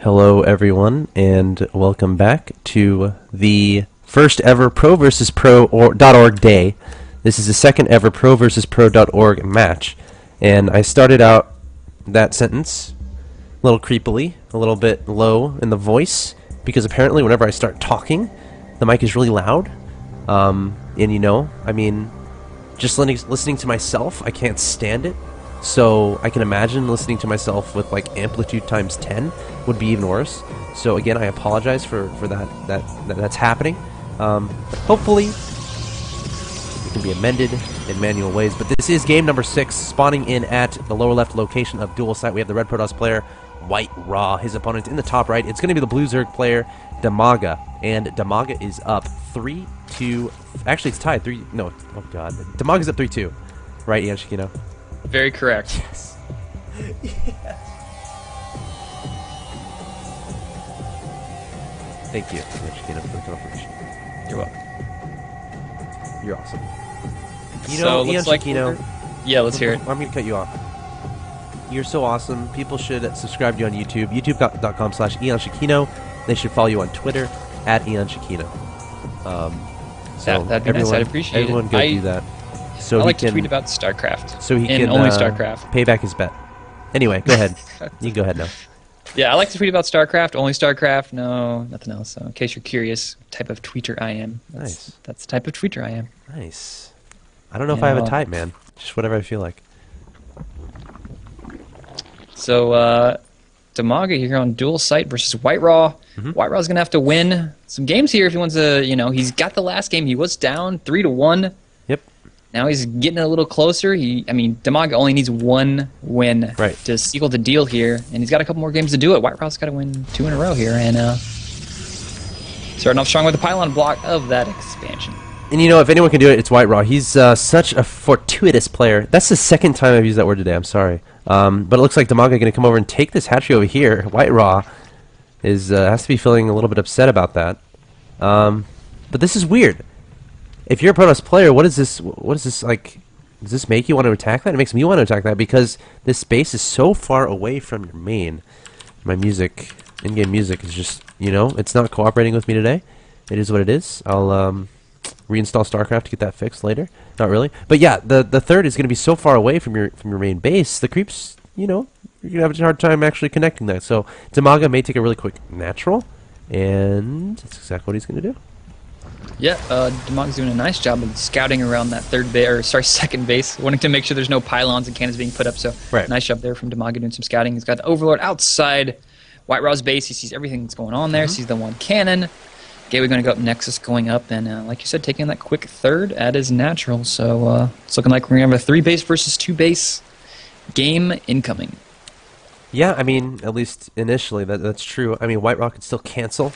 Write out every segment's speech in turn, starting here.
Hello everyone, and welcome back to the first ever Pro vs. Pro.org day. This is the second ever Pro vs. Pro.org match, and I started out that sentence a little creepily, a little bit low in the voice, because apparently whenever I start talking, the mic is really loud. And you know, I mean, just listening to myself, I can't stand it. So I can imagine listening to myself with like amplitude times 10 would be even worse. So again, I apologize for that's happening. Hopefully it can be amended in manual ways. But this is game number 6, spawning in at the lower left location of dual site. We have the red Protoss player WhiteRa. His opponent in the top right. It's going to be the blue Zerg player Dimaga, and Dimaga is up 3-2. Actually, it's tied 3. No, oh god, Dimaga's up 3-2. Right, EonShikeno? Very correct. Yes. Yes. Thank you, EonShikeno, for the confirmation. You're welcome. You're awesome. You So, know, looks like EonShikeno. Yeah, let's hear it. I'm going to cut you off. You're so awesome. People should subscribe to you on YouTube. YouTube.com/EonShikeno. They should follow you on Twitter @EonShikeno. So That'd be nice. I'd appreciate it. Everyone go do that. So I he like can to tweet about StarCraft. So he and can only StarCraft. pay back his bet. Anyway, go ahead. You can go ahead now. Yeah, I like to tweet about StarCraft, only StarCraft, no, nothing else. So in case you're curious what type of tweeter I am. Nice. That's the type of tweeter I am. Nice. I don't know if I have a type, man. Just whatever I feel like. So, Dimaga here on dual site versus WhiteRa. WhiteRa's going to have to win some games here if he wants to, you know, he's got the last game. He was down 3-1. Yep. Now he's getting a little closer. I mean, Dimaga only needs one win to seal the deal here, and he's got a couple more games to do it. WhiteRa's got to win 2 in a row here, and starting off strong with the pylon block of that expansion. And you know, if anyone can do it, it's WhiteRa. He's such a fortuitous player. That's the second time I've used that word today. I'm sorry. But it looks like Dimaga going to come over and take this hatchery over here. WhiteRa has to be feeling a little bit upset about that. But this is weird. If you're a Protoss player, what is this like? Does this make you want to attack that? It makes me want to attack that because this space is so far away from your main. My music, in-game music, is just, you know, it's not cooperating with me today. It is what it is. I'll reinstall StarCraft to get that fixed later. Not really, but yeah, the third is going to be so far away from your main base. The creeps, you know, you're gonna have a hard time actually connecting that. So Dimaga may take a really quick natural, and that's exactly what he's going to do. Yeah, Dimaga's doing a nice job of scouting around that second base, wanting to make sure there's no pylons and cannons being put up. So nice job there from Dimaga doing some scouting. He's got the Overlord outside WhiteRa's base. He sees everything that's going on there. Sees the one cannon. Gateway going to go up, Nexus going up, and like you said, taking that quick third at his natural. So it's looking like we're going to have a 3 base versus 2 base game incoming. Yeah, I mean, at least initially, that's true. I mean, WhiteRa could still cancel,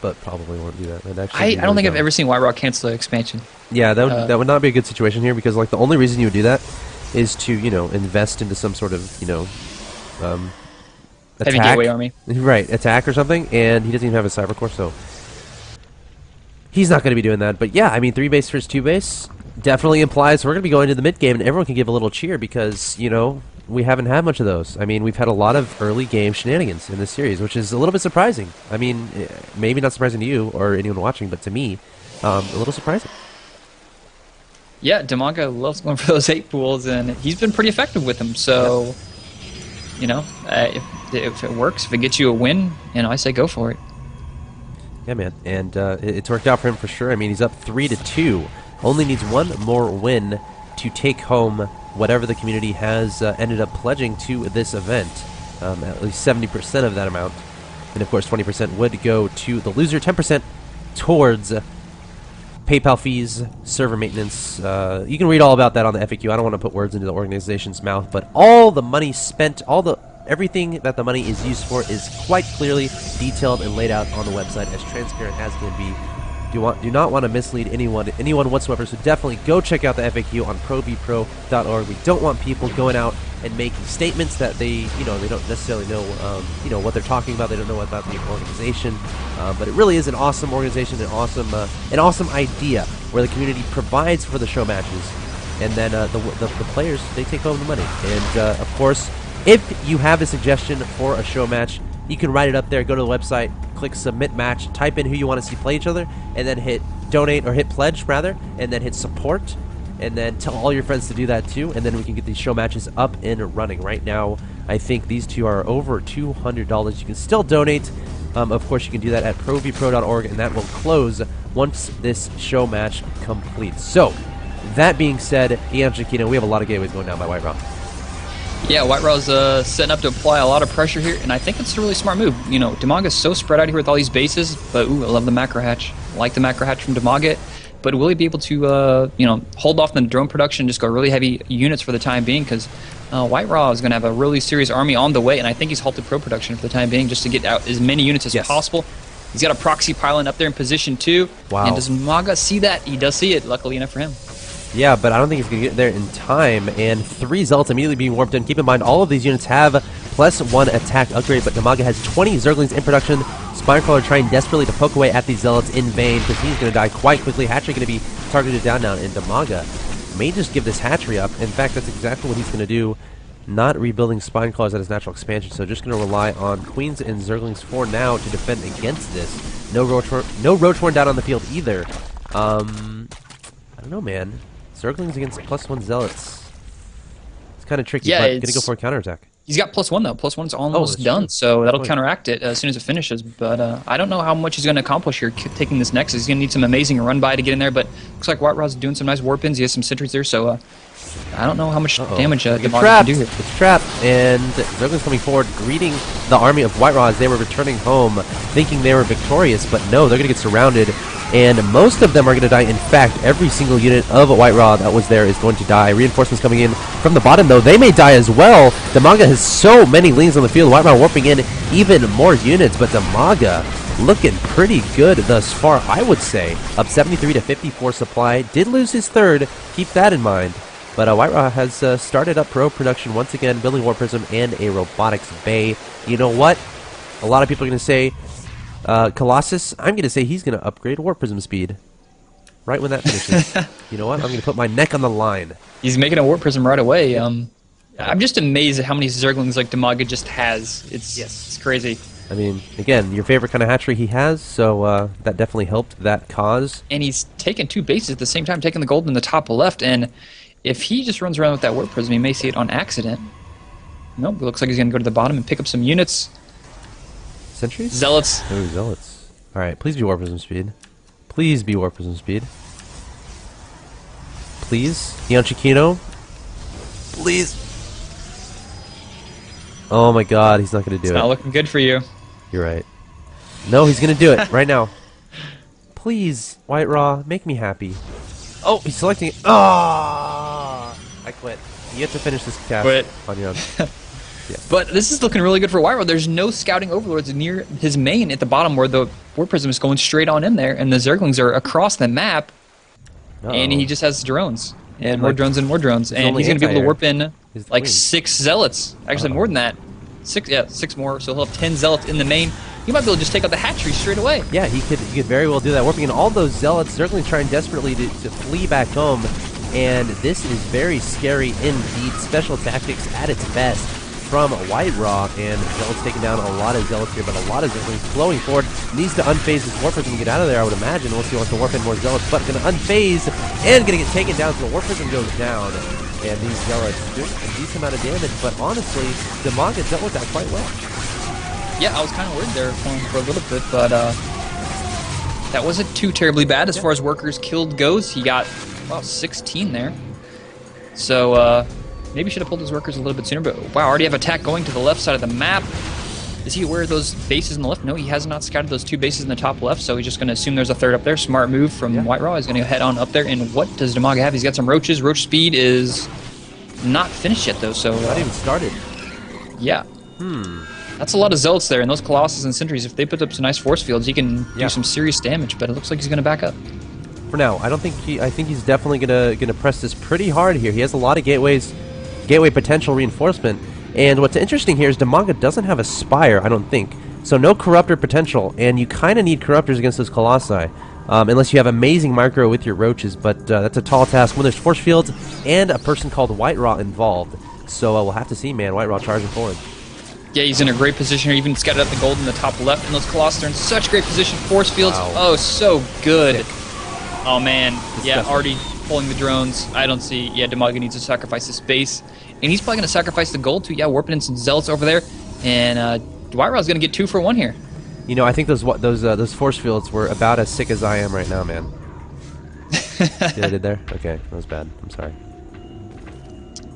but probably won't do that. I don't think I've ever seen WhiteRa cancel the expansion. Yeah, that would not be a good situation here, because like the only reason you would do that is to, you know, invest into some sort of, you know, attack. Heavy gateway army. Right, attack or something, and he doesn't even have a cyber core, so he's not going to be doing that. But yeah, I mean, 3 base versus 2 base definitely implies we're going to be going to the mid game, and everyone can give a little cheer because, you know, we haven't had much of those. I mean, we've had a lot of early game shenanigans in this series, which is a little bit surprising. I mean, maybe not surprising to you or anyone watching, but to me, a little surprising. Yeah, Dimaga loves going for those 8 pools, and he's been pretty effective with them. So, you know, if it works, if it gets you a win, you know, I say go for it. Yeah, man, and it's worked out for him for sure. I mean, he's up 3-2. Only needs one more win to take home whatever the community has ended up pledging to this event. At least 70% of that amount. And of course, 20% would go to the loser, 10% towards PayPal fees, server maintenance. You can read all about that on the FAQ. I don't want to put words into the organization's mouth, but all the money spent, everything that the money is used for is quite clearly detailed and laid out on the website, as transparent as can be. Do not want to mislead anyone whatsoever, so definitely go check out the FAQ on provpro.org. We don't want people going out and making statements that they don't necessarily know, what they're talking about. They don't know about the organization, but it really is an awesome organization, an awesome idea where the community provides for the show matches, and then the players, they take home the money. And of course, if you have a suggestion for a show match, you can write it up there, go to the website, click submit match, type in who you want to see play each other, and then hit donate, or hit pledge rather, and then hit support, and then tell all your friends to do that too, and then we can get these show matches up and running. Right now, I think these two are over $200. You can still donate. Of course, you can do that at provpro.org, and that will close once this show match completes. So, that being said, EonShikeno, we have a lot of gateways going down by WhiteRa. Yeah, WhiteRa's setting up to apply a lot of pressure here, and I think it's a really smart move. You know, Dimaga's so spread out here with all these bases, but ooh, I love the macro hatch. I like the macro hatch from Dimaga, but will he be able to, you know, hold off the drone production, just go really heavy units for the time being? Because WhiteRa is going to have a really serious army on the way, and I think he's halted pro production for the time being just to get out as many units as possible. He's got a proxy pylon up there in position 2. Wow. And does Dimaga see that? He does see it, luckily enough for him. Yeah, but I don't think he's going to get there in time, and 3 Zealots immediately being warped in. Keep in mind, all of these units have +1 attack upgrade, but Dimaga has 20 Zerglings in production. Spinecrawler trying desperately to poke away at these Zealots in vain, because he's going to die quite quickly. Hatchery going to be targeted down now, and Dimaga may just give this Hatchery up. In fact, that's exactly what he's going to do. Not rebuilding Spinecrawlers at his natural expansion, so just going to rely on Queens and Zerglings for now to defend against this. No Roachhorn down on the field either. I don't know, man. Zerglings against +1 Zealots. It's kind of tricky, but going to go for a counterattack. He's got +1 though. +1's almost done, so that'll counteract it as soon as it finishes. But I don't know how much he's going to accomplish here taking this Nexus. He's going to need some amazing run by to get in there, but looks like WhiteRa's doing some nice warp ins. He has some sentries there, so I don't know how much damage Dimaga can do here. It's trapped, and Zerglings coming forward, greeting the army of WhiteRa as they were returning home, thinking they were victorious, but no, they're going to get surrounded. And most of them are going to die. In fact, every single unit of WhiteRa that was there is going to die. Reinforcements coming in from the bottom, though. They may die as well. Dimaga has so many leans on the field. WhiteRa warping in even more units, but Dimaga looking pretty good thus far, I would say. Up 73 to 54 supply. Did lose his third. Keep that in mind. But WhiteRa has started up pro production once again, building Warp Prism and a Robotics Bay. You know what? A lot of people are going to say, Colossus, I'm going to say he's going to upgrade Warp Prism speed. Right when that finishes. You know what? I'm going to put my neck on the line. He's making a Warp Prism right away. I'm just amazed at how many Zerglings like Dimaga just has. It's crazy. I mean, again, your favorite kind of hatchery he has, so that definitely helped that cause. And he's taken 2 bases at the same time, taking the gold in the top left, and if he just runs around with that Warp Prism, he may see it on accident. Nope, it looks like he's going to go to the bottom and pick up some units. Sentries? Zealots. Oh, Zealots. Alright, please be Warp Prism speed. Please be Warp Prism speed. Please. EonShikeno. Please. Oh my god, he's not going to do it. It's not looking good for you. You're right. No, he's going to do it right now. Please, WhiteRa, make me happy. Oh, he's selecting it. Oh, I quit. You have to finish this cast on your own. Yeah. But this is looking really good for WhiteRa. There's no scouting overlords near his main at the bottom where the Warp Prism is going straight on in there, and the Zerglings are across the map, and he just has drones. And more drones and more drones. And he's going to be able to warp in like 6 Zealots. Actually, more than that. 6 more, so he'll have 10 Zealots in the main. He might be able to just take out the hatchery straight away. Yeah, he could very well do that. Warping in all those Zealots, Zerglings trying desperately to flee back home. And this is very scary indeed. Special tactics at its best from WhiteRa, and Zealots taking down a lot of Zealots here, but a lot of Zerglings flowing forward. Needs to unphase his Warp Prism and get out of there, I would imagine, once he wants to warp in more Zealots, but going to unphase and going to get taken down, so the Warp Prism goes down. And these Zealots doing a decent amount of damage, but honestly, Dimaga dealt with that quite well. Yeah, I was kind of worried there for a little bit, but that wasn't too terribly bad as far as workers killed goes. He got, well, 16 there. So, maybe should have pulled his workers a little bit sooner, but wow, already have attack going to the left side of the map. Is he aware of those bases in the left? No, he has not scouted those 2 bases in the top left, so he's just going to assume there's a third up there. Smart move from WhiteRa. He's going to head on up there, and what does Dimaga have? He's got some roaches. Roach speed is not finished yet, though, so... Not even started. Yeah. That's a lot of Zealots there, and those Colossus and Sentries, if they put up some nice force fields, he can do some serious damage, but it looks like he's going to back up. For now, I think he's definitely gonna press this pretty hard here. He has a lot of gateways, gateway potential reinforcement, and what's interesting here is Dimaga doesn't have a Spire, I don't think, so no Corruptor potential, and you kind of need Corruptors against those Colossi, unless you have amazing micro with your Roaches, but that's a tall task when there's force fields and a person called WhiteRa involved. So we'll have to see, man. WhiteRa charging forward. Yeah, he's in a great position here. Even scouted out the gold in the top left, and those Colossus are in such great position. Force fields, oh, so good. Oh, man. Yeah, already pulling the drones. I don't see. Yeah, Dimaga needs to sacrifice his base. And he's probably going to sacrifice the gold, too. Yeah, warping in some Zealots over there. And WhiteRa is going to get 2 for 1 here. You know, I think those force fields were about as sick as I am right now, man. See what I did there? Okay, that was bad. I'm sorry.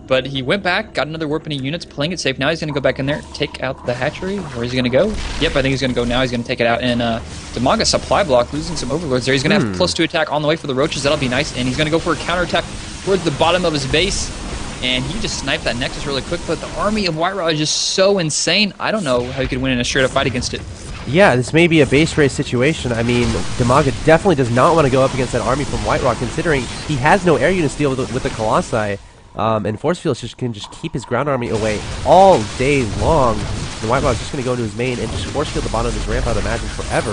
But he went back, got another warping units, playing it safe. Now he's going to go back in there, take out the hatchery. Where is he going to go? Yep, I think he's going to go now. He's going to take it out. And Dimaga supply block, losing some overlords there. He's going to have +2 attack on the way for the roaches. That'll be nice. And he's going to go for a counterattack towards the bottom of his base. And he just sniped that Nexus really quick. But the army of WhiteRa is just so insane. I don't know how he could win in a straight-up fight against it. Yeah, this may be a base race situation. I mean, Dimaga definitely does not want to go up against that army from WhiteRa, considering he has no air units to deal with the Colossi. And Force Fields can just keep his ground army away all day long. And WhiteRa is just going to go into his main and just Force Field the bottom of his ramp, I'd imagine, forever.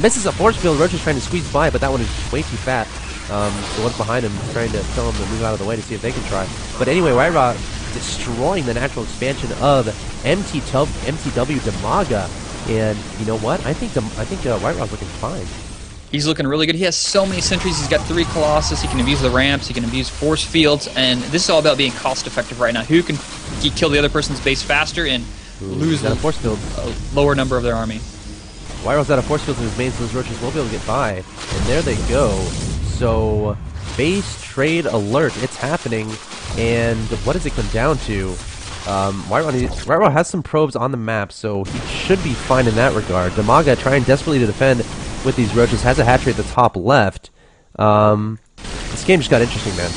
Misses a Force Field. Roach is trying to squeeze by, but that one is just way too fat. The ones behind him trying to tell him to move out of the way to see if they can try. But anyway, WhiteRa destroying the natural expansion of mtw Dimaga. And you know what? I think WhiteRa's looking fine. He's looking really good. He has so many sentries. He's got 3 Colossus. He can abuse the ramps. He can abuse force fields. And this is all about being cost-effective right now. Who can kill the other person's base faster and lose a force field, a lower number of their army. WhiteRa's out of force fields in his main, so those roaches will be able to get by. And there they go. So, base trade alert. It's happening. And what does it come down to? WhiteRa has some probes on the map, so he should be fine in that regard. Dimaga trying desperately to defend with these roaches, has a hatchery at the top left. This game just got interesting, man.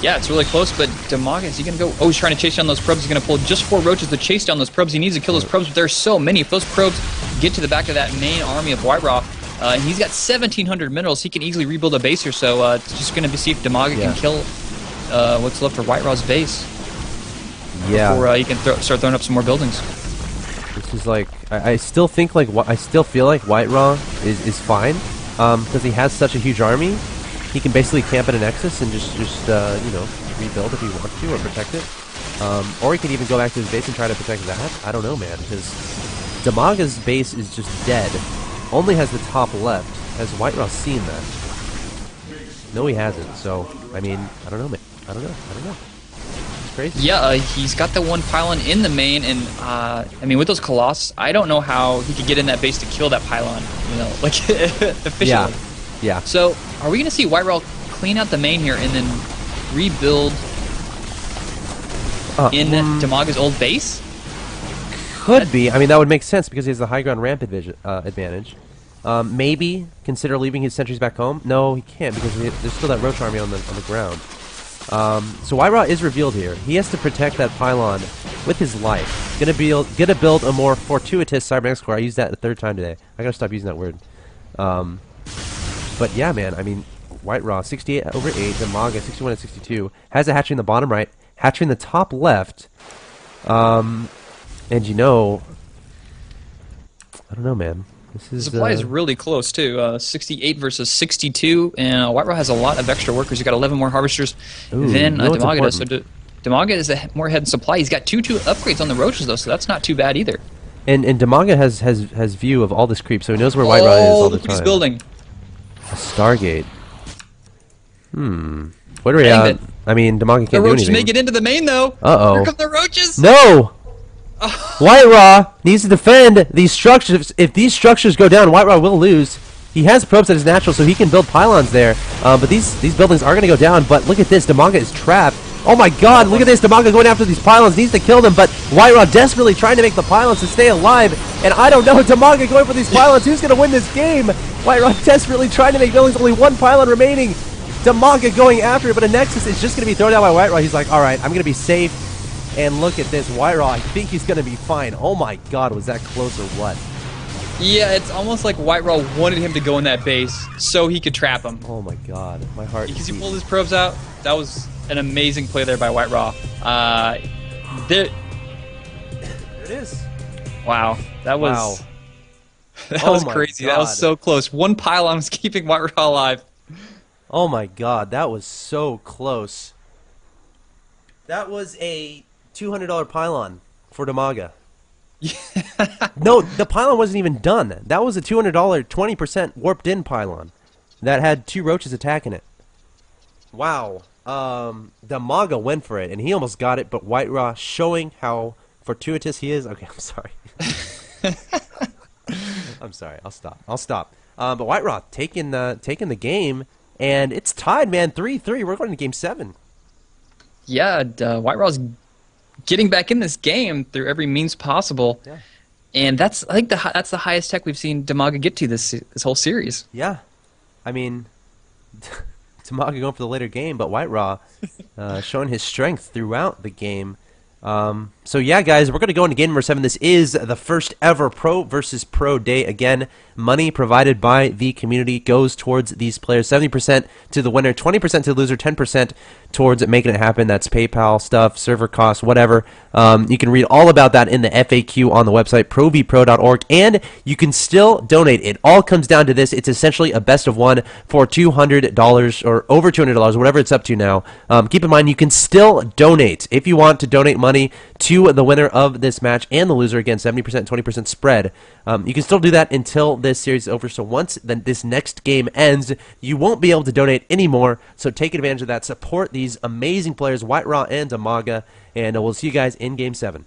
Yeah, it's really close, but Dimaga, is he going to go? Oh, he's trying to chase down those probes. He's going to pull just 4 roaches to chase down those probes. He needs to kill those probes, but there's so many. If those probes get to the back of that main army of WhiteRa, and he's got 1,700 minerals, he can easily rebuild a base here, so it's just going to see if Dimaga can kill what's left for WhiteRa's base. Yeah. Before he can start throwing up some more buildings. This is like, I still feel like WhiteRa is fine, because he has such a huge army. He can basically camp at a Nexus and just you know, rebuild if he wants to, or protect it. Or he can even go back to his base and try to protect that. I don't know, man, because Dimaga's base is just dead. Only has the top left. Has WhiteRa seen that? No, he hasn't. So, I mean, I don't know, man. I don't know. It's crazy. Yeah, he's got the 1 pylon in the main, and I mean, with those Colossus, I don't know how he could get in that base to kill that pylon, you know, like, efficiently. Yeah. So, are we going to see WhiteRa clean out the main here and then rebuild in Dimaga's old base? Could be. I mean, that would make sense because he has the high ground ramp advantage. Maybe consider leaving his sentries back home. No, he can't because there's still that roach army on the ground. So WhiteRa is revealed here. He has to protect that pylon with his life. Gonna build a more fortuitous cybernetics core. I used that the 3rd time today. I gotta stop using that word. But yeah, man. I mean, WhiteRa 68 over 8. Dimaga 61 and 62 has a hatchery in the bottom right, hatchery in the top left. And you know, I don't know, man. The supply is really close, too. 68 versus 62, and WhiteRa has a lot of extra workers. He's got 11 more harvesters than Dimaga does. So Dimaga is more head in supply. He's got 2 upgrades on the roaches, though, so that's not too bad either. And Dimaga has view of all this creep, so he knows where WhiteRa is all the time. He's building. A Stargate. What are we at? I mean, Dimaga can't do anything. The roaches may get into the main, though. Uh-oh. Here come the roaches. No! WhiteRa needs to defend these structures. If these structures go down, WhiteRa will lose. He has probes that is natural, so he can build pylons there. But these buildings are going to go down. But look at this. Dimaga is trapped. Oh my god, look at this. Dimaga going after these pylons. Needs to kill them, but WhiteRa desperately trying to make the pylons to stay alive. And I don't know, Dimaga going for these pylons. Who's going to win this game? WhiteRa desperately trying to make buildings. Only 1 pylon remaining. Dimaga going after it, but a Nexus is just going to be thrown out by WhiteRa. He's like, alright, I'm going to be safe. And look at this, WhiteRa, I think he's going to be fine. Oh my god, was that close or what? Yeah, it's almost like WhiteRa wanted him to go in that base so he could trap him. Oh my god, my heart. Because he pulled his probes out. That was an amazing play there by WhiteRa. There it is. Wow, that was that was crazy. God. That was so close. 1 pylon was keeping WhiteRa alive. Oh my god, that was so close. That was a $200 pylon for Dimaga. No, the pylon wasn't even done. That was a $200 20% warped in pylon that had 2 roaches attacking it. Wow. Dimaga went for it, and he almost got it, but WhiteRa showing how fortuitous he is. Okay, I'm sorry. I'm sorry. I'll stop. But WhiteRa taking the game, and it's tied, man. 3-3. We're going to game 7. Yeah, WhiteRa's getting back in this game through every means possible. Yeah. And I think that's the highest tech we've seen Dimaga get to this whole series. Yeah. I mean, Dimaga going for the later game, but WhiteRa showing his strength throughout the game. So yeah, guys, we're going to go into game number 7. This is the first ever Pro versus Pro day. Again, money provided by the community goes towards these players. 70% to the winner, 20% to the loser, 10% towards making it happen. That's PayPal stuff, server costs, whatever. You can read all about that in the FAQ on the website, provpro.org, and you can still donate. It all comes down to this. It's essentially a best of one for $200 or over $200, whatever it's up to now. Keep in mind, you can still donate if you want to donate money to the winner of this match and the loser. Again, 70%, 20% spread. You can still do that until this series is over. So once this next game ends, you won't be able to donate anymore. So take advantage of that. Support these amazing players, WhiteRa and Dimaga, and we'll see you guys in game 7.